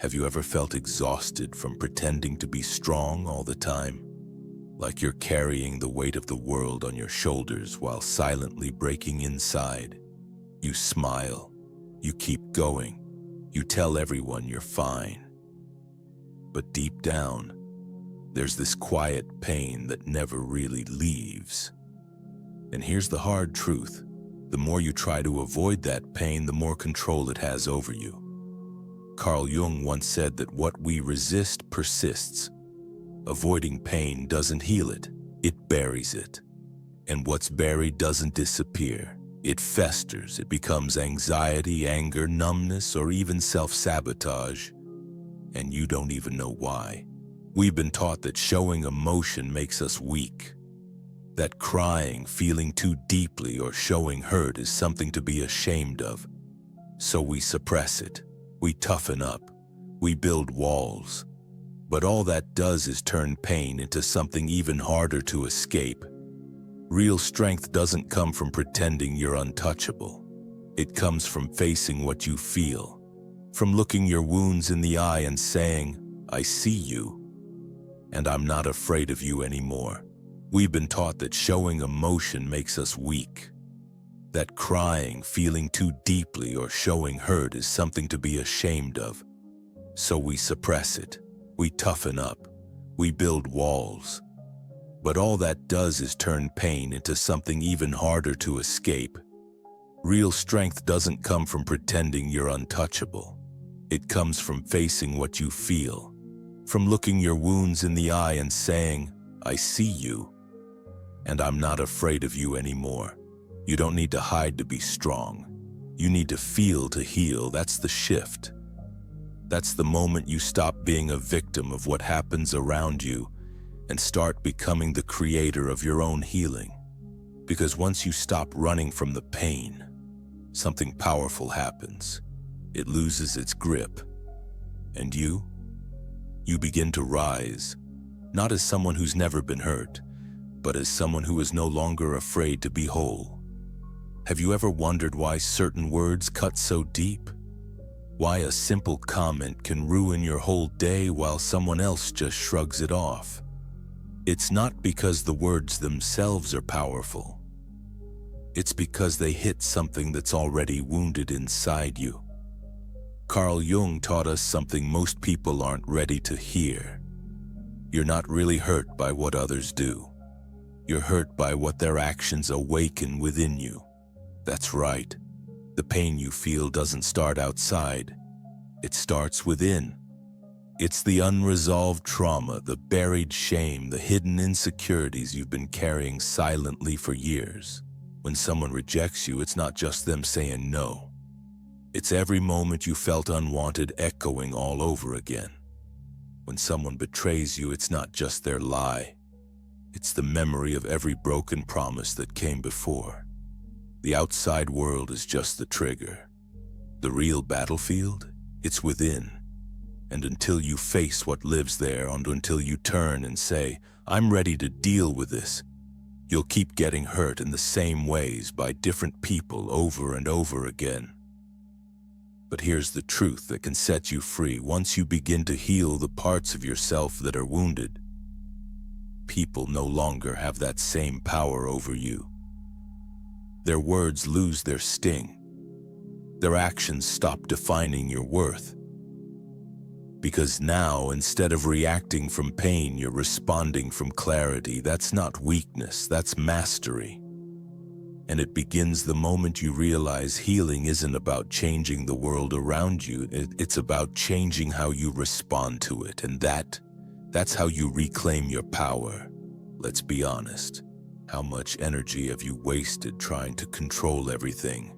Have you ever felt exhausted from pretending to be strong all the time? Like you're carrying the weight of the world on your shoulders while silently breaking inside. You smile, you keep going, you tell everyone you're fine. But deep down, there's this quiet pain that never really leaves. And here's the hard truth. The more you try to avoid that pain, the more control it has over you. Carl Jung once said that what we resist persists. Avoiding pain doesn't heal it, it buries it. And what's buried doesn't disappear. It festers, it becomes anxiety, anger, numbness, or even self-sabotage. And you don't even know why. We've been taught that showing emotion makes us weak. That crying, feeling too deeply, or showing hurt is something to be ashamed of. So we suppress it. We toughen up. We build walls. But all that does is turn pain into something even harder to escape. Real strength doesn't come from pretending you're untouchable. It comes from facing what you feel, from looking your wounds in the eye and saying, "I see you, and I'm not afraid of you anymore." We've been taught that showing emotion makes us weak. That crying, feeling too deeply, or showing hurt is something to be ashamed of. So we suppress it. We toughen up. We build walls. But all that does is turn pain into something even harder to escape. Real strength doesn't come from pretending you're untouchable. It comes from facing what you feel, from looking your wounds in the eye and saying, "I see you, and I'm not afraid of you anymore." You don't need to hide to be strong. You need to feel to heal. That's the shift. That's the moment you stop being a victim of what happens around you and start becoming the creator of your own healing. Because once you stop running from the pain, something powerful happens. It loses its grip. And you begin to rise, not as someone who's never been hurt, but as someone who is no longer afraid to be whole. Have you ever wondered why certain words cut so deep? Why a simple comment can ruin your whole day while someone else just shrugs it off? It's not because the words themselves are powerful. It's because they hit something that's already wounded inside you. Carl Jung taught us something most people aren't ready to hear. You're not really hurt by what others do. You're hurt by what their actions awaken within you. That's right. The pain you feel doesn't start outside. It starts within. It's the unresolved trauma, the buried shame, the hidden insecurities you've been carrying silently for years. When someone rejects you, it's not just them saying no. It's every moment you felt unwanted echoing all over again. When someone betrays you, it's not just their lie. It's the memory of every broken promise that came before. The outside world is just the trigger. The real battlefield, it's within. And until you face what lives there, and until you turn and say, "I'm ready to deal with this," you'll keep getting hurt in the same ways by different people over and over again. But here's the truth that can set you free. Once you begin to heal the parts of yourself that are wounded, people no longer have that same power over you. Their words lose their sting. Their actions stop defining your worth. Because now, instead of reacting from pain, you're responding from clarity. That's not weakness, that's mastery. And it begins the moment you realize healing isn't about changing the world around you. It's about changing how you respond to it. And that's how you reclaim your power. Let's be honest. How much energy have you wasted trying to control everything?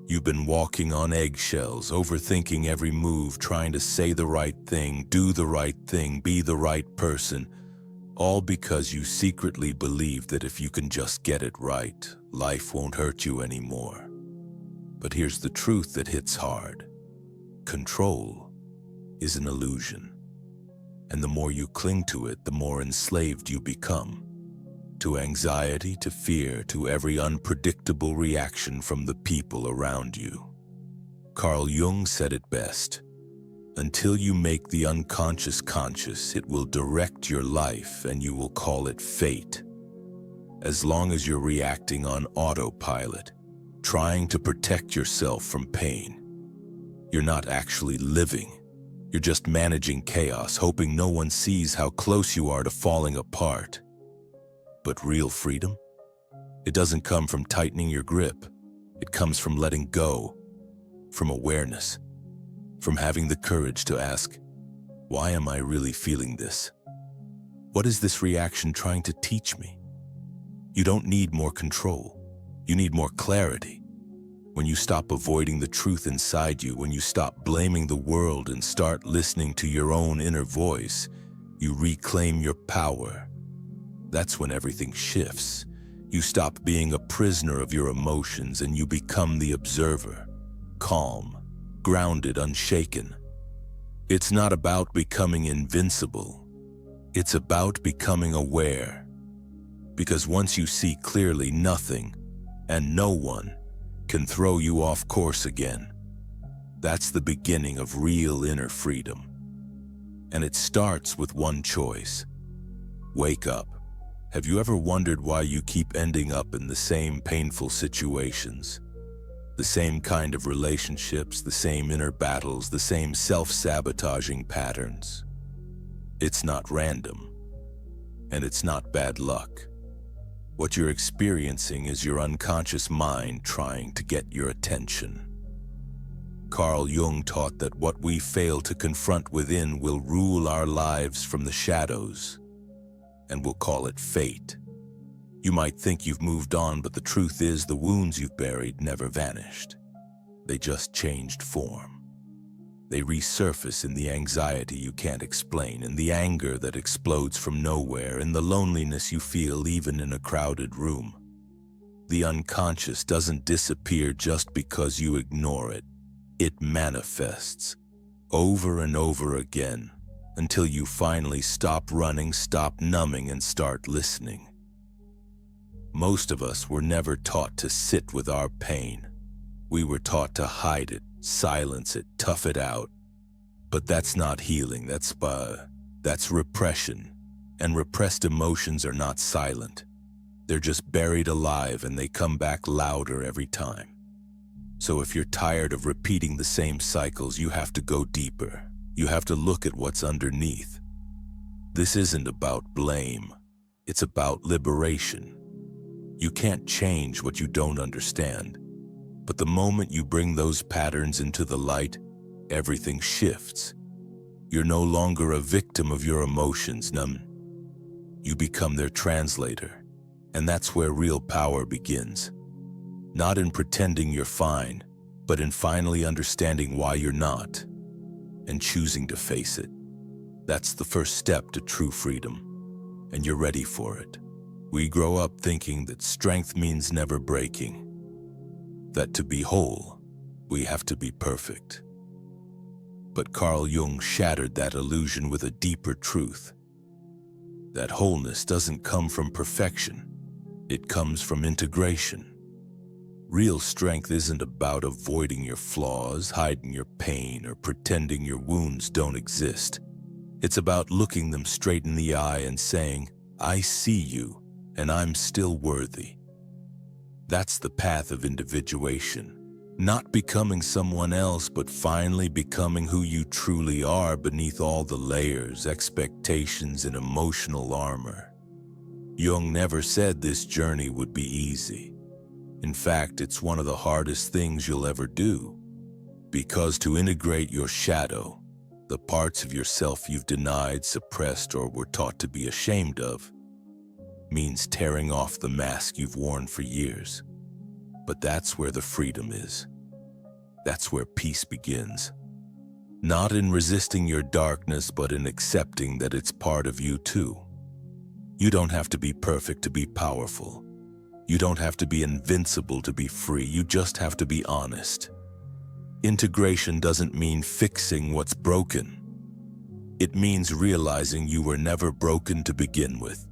You've been walking on eggshells, overthinking every move, trying to say the right thing, do the right thing, be the right person, all because you secretly believe that if you can just get it right, life won't hurt you anymore. But here's the truth that hits hard. Control is an illusion. And the more you cling to it, the more enslaved you become. To anxiety, to fear, to every unpredictable reaction from the people around you. Carl Jung said it best. Until you make the unconscious conscious, it will direct your life and you will call it fate. As long as you're reacting on autopilot, trying to protect yourself from pain, you're not actually living. You're just managing chaos, hoping no one sees how close you are to falling apart. But real freedom? It doesn't come from tightening your grip. It comes from letting go, from awareness, from having the courage to ask, why am I really feeling this? What is this reaction trying to teach me? You don't need more control. You need more clarity. When you stop avoiding the truth inside you, when you stop blaming the world and start listening to your own inner voice, you reclaim your power. That's when everything shifts. You stop being a prisoner of your emotions and you become the observer, calm, grounded, unshaken. It's not about becoming invincible. It's about becoming aware. Because once you see clearly, nothing and no one can throw you off course again. That's the beginning of real inner freedom. And it starts with one choice. Wake up. Have you ever wondered why you keep ending up in the same painful situations? The same kind of relationships, the same inner battles, the same self-sabotaging patterns. It's not random, and it's not bad luck. What you're experiencing is your unconscious mind trying to get your attention. Carl Jung taught that what we fail to confront within will rule our lives from the shadows, and we'll call it fate. You might think you've moved on, but the truth is the wounds you've buried never vanished. They just changed form. They resurface in the anxiety you can't explain, in the anger that explodes from nowhere, in the loneliness you feel even in a crowded room. The unconscious doesn't disappear just because you ignore it. It manifests over and over again until you finally stop running, stop numbing, and start listening. Most of us were never taught to sit with our pain. We were taught to hide it, silence it, tough it out. But that's not healing, that's repression. And repressed emotions are not silent. They're just buried alive and they come back louder every time. So if you're tired of repeating the same cycles, you have to go deeper. You have to look at what's underneath. This isn't about blame. It's about liberation. You can't change what you don't understand. But the moment you bring those patterns into the light, everything shifts. You're no longer a victim of your emotions, You become their translator. And that's where real power begins. Not in pretending you're fine, but in finally understanding why you're not, and choosing to face it. That's the first step to true freedom, and you're ready for it. We grow up thinking that strength means never breaking, that to be whole, we have to be perfect. But Carl Jung shattered that illusion with a deeper truth. That wholeness doesn't come from perfection, it comes from integration. Real strength isn't about avoiding your flaws, hiding your pain, or pretending your wounds don't exist. It's about looking them straight in the eye and saying, I see you, and I'm still worthy. That's the path of individuation. Not becoming someone else, but finally becoming who you truly are beneath all the layers, expectations, and emotional armor. Jung never said this journey would be easy. In fact, it's one of the hardest things you'll ever do. Because to integrate your shadow, the parts of yourself you've denied, suppressed, or were taught to be ashamed of, means tearing off the mask you've worn for years. But that's where the freedom is. That's where peace begins. Not in resisting your darkness, but in accepting that it's part of you too. You don't have to be perfect to be powerful. You don't have to be invincible to be free. You just have to be honest. Integration doesn't mean fixing what's broken. It means realizing you were never broken to begin with.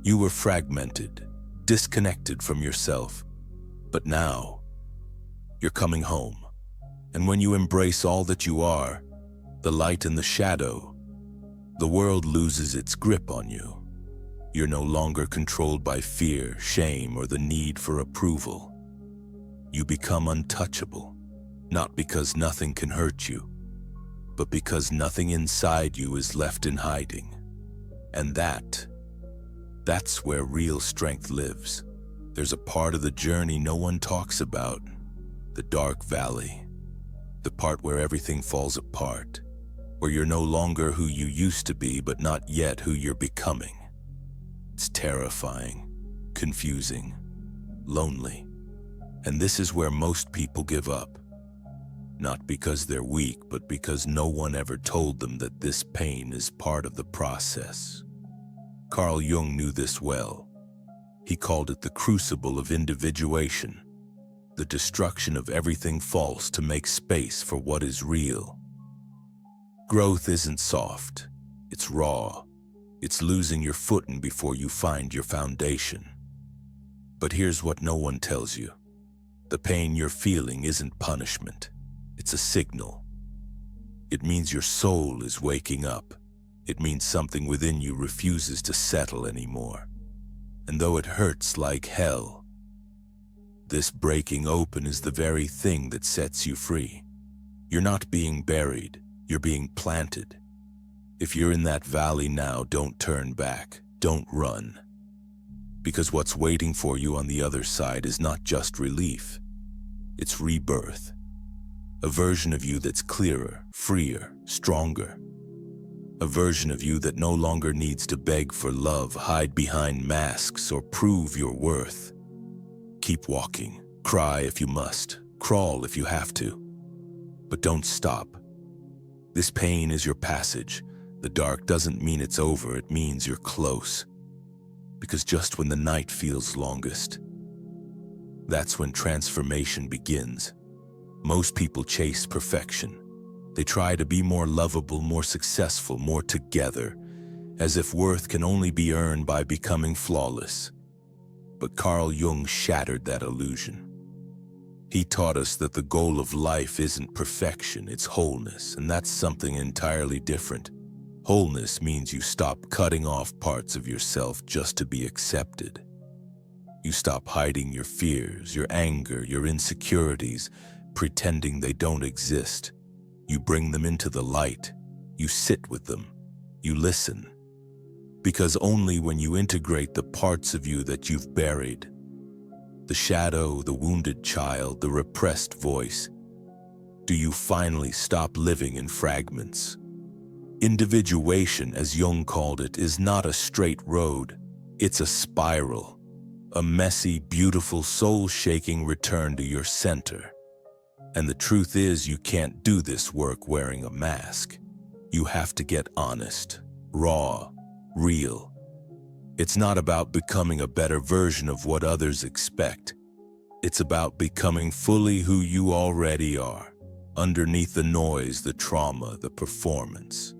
You were fragmented, disconnected from yourself. But now, you're coming home. And when you embrace all that you are, the light and the shadow. The world loses its grip on you. You're no longer controlled by fear, shame, or the need for approval. You become untouchable, not because nothing can hurt you, but because nothing inside you is left in hiding. And that's where real strength lives. There's a part of the journey no one talks about, the dark valley, the part where everything falls apart, where you're no longer who you used to be, but not yet who you're becoming. It's terrifying, confusing, lonely. And this is where most people give up. Not because they're weak, but because no one ever told them that this pain is part of the process. Carl Jung knew this well. He called it the crucible of individuation, the destruction of everything false to make space for what is real. Growth isn't soft, it's raw. It's losing your footing before you find your foundation. But here's what no one tells you. The pain you're feeling isn't punishment. It's a signal. It means your soul is waking up. It means something within you refuses to settle anymore. And though it hurts like hell, this breaking open is the very thing that sets you free. You're not being buried, you're being planted. If you're in that valley now, don't turn back, don't run. Because what's waiting for you on the other side is not just relief, it's rebirth. A version of you that's clearer, freer, stronger. A version of you that no longer needs to beg for love, hide behind masks, or prove your worth. Keep walking, cry if you must, crawl if you have to. But don't stop. This pain is your passage. The dark doesn't mean it's over, it means you're close. Because just when the night feels longest, that's when transformation begins. Most people chase perfection. They try to be more lovable, more successful, more together, as if worth can only be earned by becoming flawless. But Carl Jung shattered that illusion. He taught us that the goal of life isn't perfection, it's wholeness, and that's something entirely different. Wholeness means you stop cutting off parts of yourself just to be accepted. You stop hiding your fears, your anger, your insecurities, pretending they don't exist. You bring them into the light. You sit with them. You listen. Because only when you integrate the parts of you that you've buried, the shadow, the wounded child, the repressed voice, do you finally stop living in fragments. Individuation, as Jung called it, is not a straight road. It's a spiral, a messy, beautiful, soul-shaking return to your center. And the truth is, you can't do this work wearing a mask. You have to get honest, raw, real. It's not about becoming a better version of what others expect. It's about becoming fully who you already are, underneath the noise, the trauma, the performance.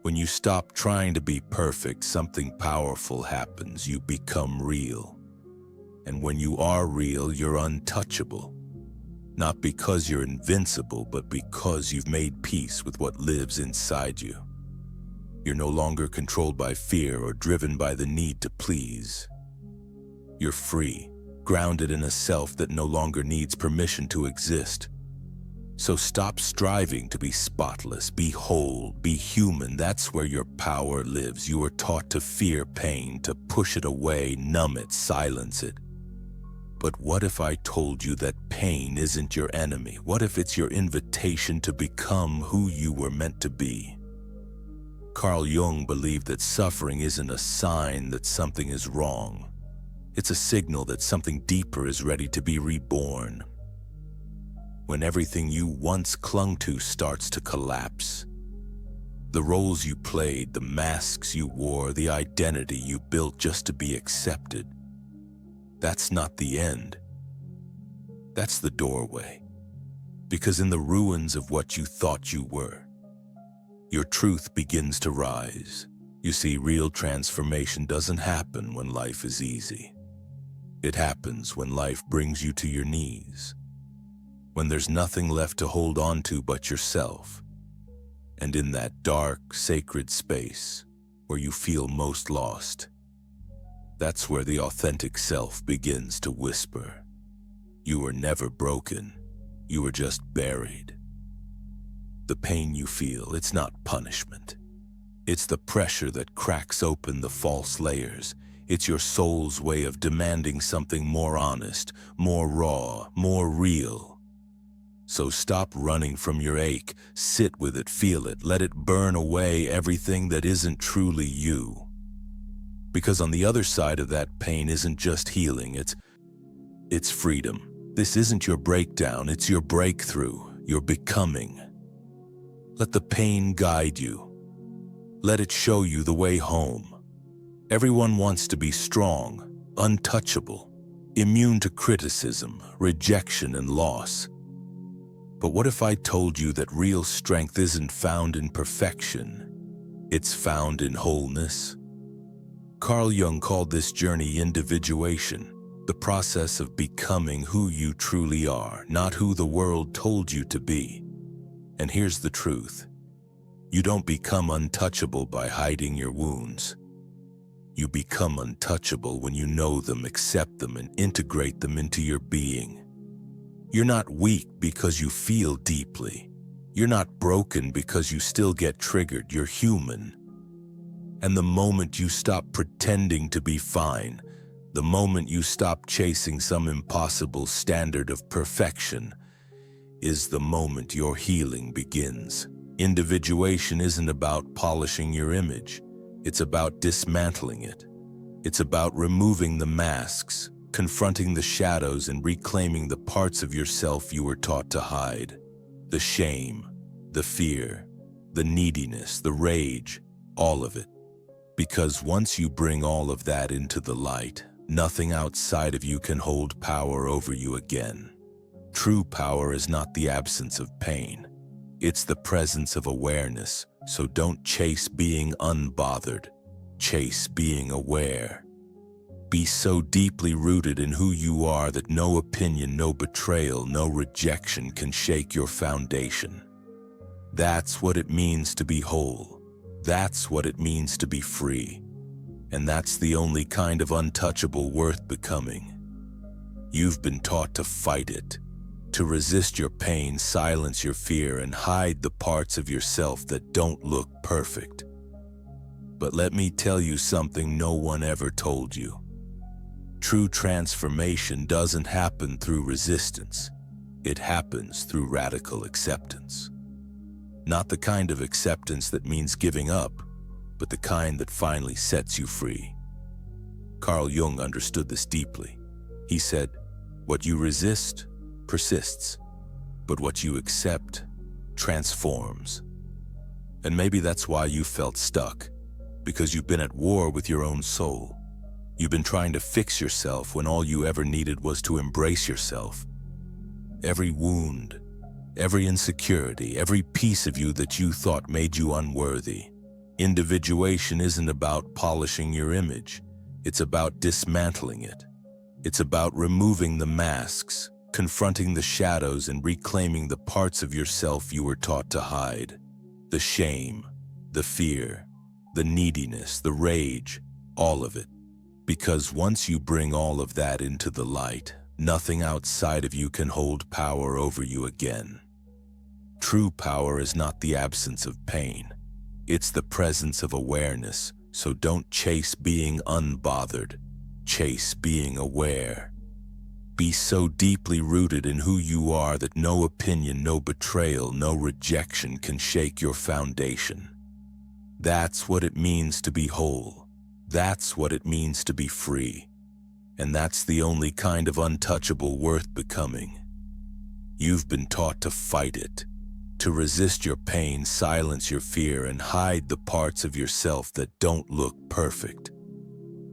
When you stop trying to be perfect, something powerful happens. You become real. And when you are real, you're untouchable. Not because you're invincible, but because you've made peace with what lives inside you. You're no longer controlled by fear or driven by the need to please. You're free, grounded in a self that no longer needs permission to exist. So stop striving to be spotless, be whole, be human. That's where your power lives. You are taught to fear pain, to push it away, numb it, silence it. But what if I told you that pain isn't your enemy? What if it's your invitation to become who you were meant to be? Carl Jung believed that suffering isn't a sign that something is wrong. It's a signal that something deeper is ready to be reborn. When everything you once clung to starts to collapse, the roles you played, the masks you wore, the identity you built just to be accepted, that's not the end. That's the doorway. Because in the ruins of what you thought you were, your truth begins to rise. You see, real transformation doesn't happen when life is easy. It happens when life brings you to your knees. When there's nothing left to hold on to but yourself. And in that dark, sacred space where you feel most lost, that's where the authentic self begins to whisper. You were never broken. You were just buried. The pain you feel, it's not punishment. It's the pressure that cracks open the false layers. It's your soul's way of demanding something more honest, more raw, more real. So stop running from your ache. Sit with it, feel it, let it burn away everything that isn't truly you. Because on the other side of that pain isn't just healing, it's freedom. This isn't your breakdown, it's your breakthrough, your becoming. Let the pain guide you. Let it show you the way home. Everyone wants to be strong, untouchable, immune to criticism, rejection, and loss. But what if I told you that real strength isn't found in perfection? It's found in wholeness. Carl Jung called this journey individuation, the process of becoming who you truly are, not who the world told you to be. And here's the truth. You don't become untouchable by hiding your wounds. You become untouchable when you know them, accept them, and integrate them into your being. You're not weak because you feel deeply. You're not broken because you still get triggered. You're human. And the moment you stop pretending to be fine, the moment you stop chasing some impossible standard of perfection, is the moment your healing begins. Individuation isn't about polishing your image. It's about dismantling it. It's about removing the masks, confronting the shadows, and reclaiming the parts of yourself you were taught to hide. The shame, the fear, the neediness, the rage, all of it. Because once you bring all of that into the light, nothing outside of you can hold power over you again. True power is not the absence of pain. It's the presence of awareness. So don't chase being unbothered. Chase being aware. Be so deeply rooted in who you are that no opinion, no betrayal, no rejection can shake your foundation. That's what it means to be whole. That's what it means to be free. And that's the only kind of untouchable worth becoming. You've been taught to fight it, to resist your pain, silence your fear, and hide the parts of yourself that don't look perfect. But let me tell you something no one ever told you. True transformation doesn't happen through resistance. It happens through radical acceptance. Not the kind of acceptance that means giving up, but the kind that finally sets you free. Carl Jung understood this deeply. He said, "What you resist persists, but what you accept transforms." And maybe that's why you felt stuck, because you've been at war with your own soul. You've been trying to fix yourself when all you ever needed was to embrace yourself. Every wound, every insecurity, every piece of you that you thought made you unworthy. Individuation isn't about polishing your image. It's about dismantling it. It's about removing the masks, confronting the shadows, and reclaiming the parts of yourself you were taught to hide. The shame, the fear, the neediness, the rage, all of it. Because once you bring all of that into the light, nothing outside of you can hold power over you again. True power is not the absence of pain. It's the presence of awareness. So don't chase being unbothered. Chase being aware. Be so deeply rooted in who you are that no opinion, no betrayal, no rejection can shake your foundation. That's what it means to be whole. That's what it means to be free. And that's the only kind of untouchable worth becoming. You've been taught to fight it, to resist your pain, silence your fear, and hide the parts of yourself that don't look perfect.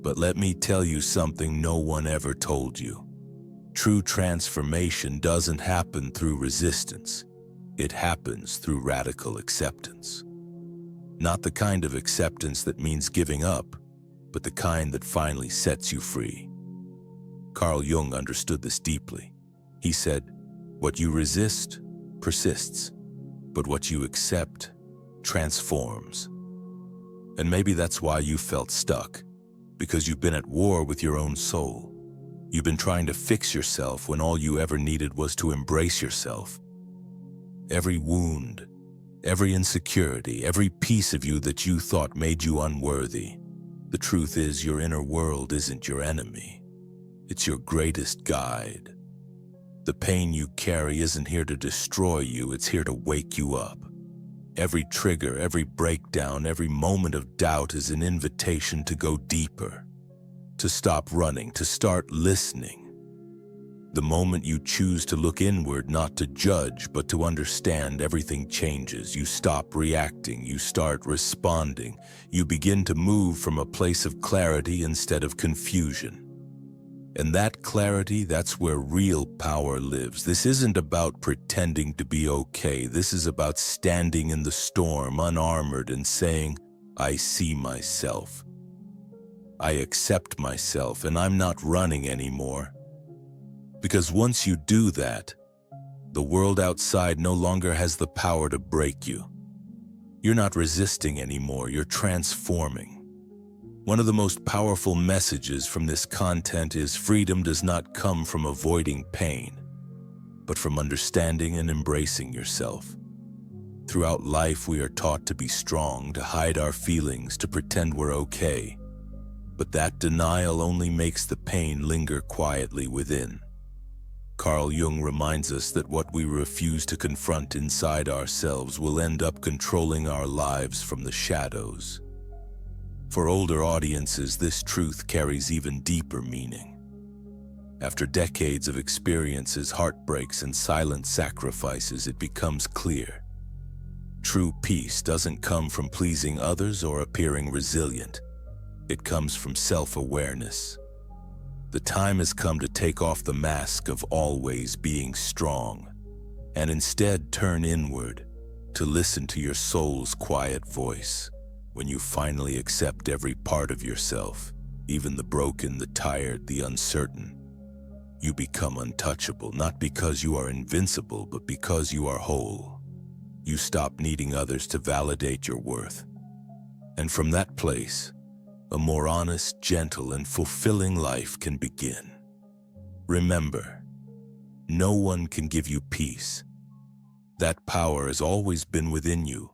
But let me tell you something no one ever told you. True transformation doesn't happen through resistance. It happens through radical acceptance. Not the kind of acceptance that means giving up, but the kind that finally sets you free. Carl Jung understood this deeply. He said, "What you resist persists, but what you accept transforms. And maybe that's why you felt stuck, because you've been at war with your own soul. You've been trying to fix yourself when all you ever needed was to embrace yourself. Every wound, every insecurity, every piece of you that you thought made you unworthy. The truth is, your inner world isn't your enemy. It's your greatest guide. The pain you carry isn't here to destroy you, it's here to wake you up. Every trigger, every breakdown, every moment of doubt is an invitation to go deeper, to stop running, to start listening. The moment you choose to look inward, not to judge, but to understand, everything changes. You stop reacting, you start responding. You begin to move from a place of clarity instead of confusion. And that clarity, that's where real power lives. This isn't about pretending to be okay. This is about standing in the storm, unarmored, and saying, I see myself. I accept myself, and I'm not running anymore. Because once you do that, the world outside no longer has the power to break you. You're not resisting anymore, you're transforming. One of the most powerful messages from this content is freedom does not come from avoiding pain, but from understanding and embracing yourself. Throughout life, we are taught to be strong, to hide our feelings, to pretend we're okay. But that denial only makes the pain linger quietly within. Carl Jung reminds us that what we refuse to confront inside ourselves will end up controlling our lives from the shadows. For older audiences, this truth carries even deeper meaning. After decades of experiences, heartbreaks, and silent sacrifices, it becomes clear. True peace doesn't come from pleasing others or appearing resilient. It comes from self-awareness. The time has come to take off the mask of always being strong, and instead turn inward to listen to your soul's quiet voice. When you finally accept every part of yourself, even the broken, the tired, the uncertain, you become untouchable, not because you are invincible, but because you are whole. You stop needing others to validate your worth. And from that place, a more honest, gentle, and fulfilling life can begin. Remember, no one can give you peace. That power has always been within you.